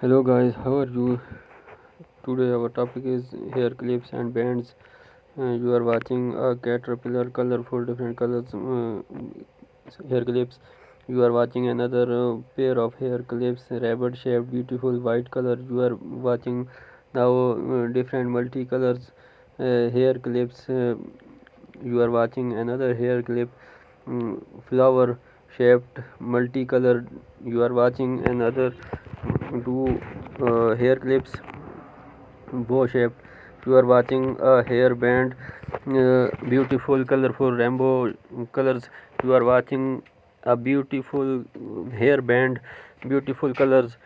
Hello guys, how are you? Today our topic is hair clips and bands. You are watching a caterpillar, colorful, different colors hair clips. You are watching another pair of hair clips, rabbit shaped, beautiful white color. You are watching now different multicolors hair clips. You are watching another hair clip, flower shaped, multicolored. You are watching another two hair clips, bow shaped. You are watching a hair band, beautiful colorful rainbow colors. You are watching a beautiful hair band, beautiful colors,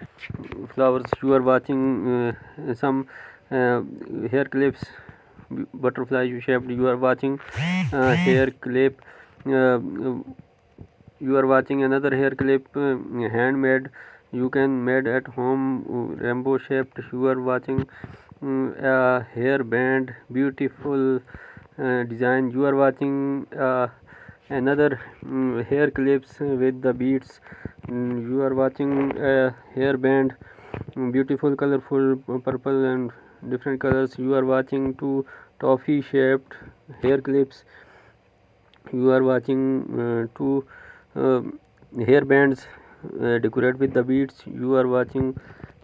flowers. You are watching some hair clips, butterfly shaped. You are watching hair clip, uh, you are watching another hair clip, handmade. You can made at home, rainbow shaped. You are watching a hair band, beautiful design. You are watching another hair clips with the beads. You are watching a hair band, beautiful colorful purple and different colors. You are watching two toffee shaped hair clips. You are watching two uh, hair bands decorate with the beads. You are watching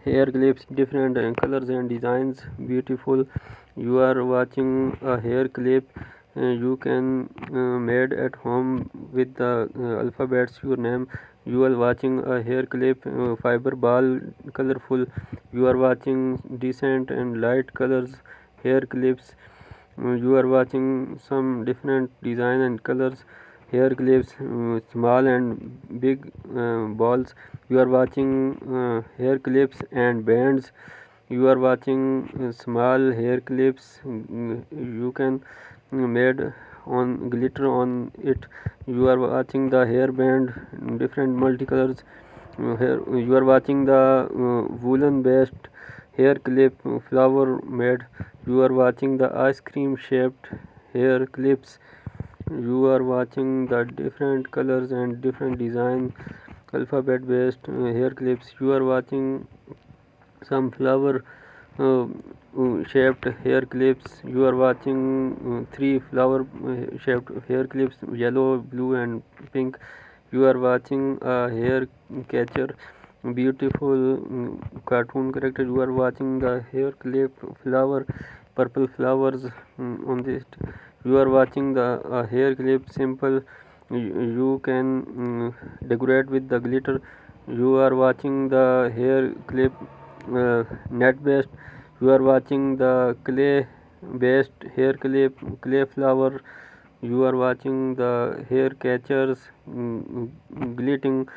hair clips, different colors and designs, beautiful. You are watching a hair clip, you can made at home with the alphabets your name. You are watching a hair clip, fiber ball, colorful. You are watching decent and light colors hair clips. You are watching some different design and colors hair clips, small and big balls. You are watching hair clips and bands. You are watching small hair clips, you can made on glitter on it. You are watching the hair band, different multicolors. Here you are watching the woolen based hair clip, flower made. You are watching the ice cream shaped hair clips. You are watching the different colors and different design alphabet based hair clips. You are watching some flower shaped hair clips. You are watching three flower shaped hair clips, yellow, blue and pink. You are watching a hair catcher, beautiful cartoon character. You are watching the hair clip flower, purple flowers on this. You are watching the hair clip simple. You can decorate with the glitter. You are watching the hair clip net based. You are watching the clay based hair clip, clay flower. You are watching the hair catchers, glitting.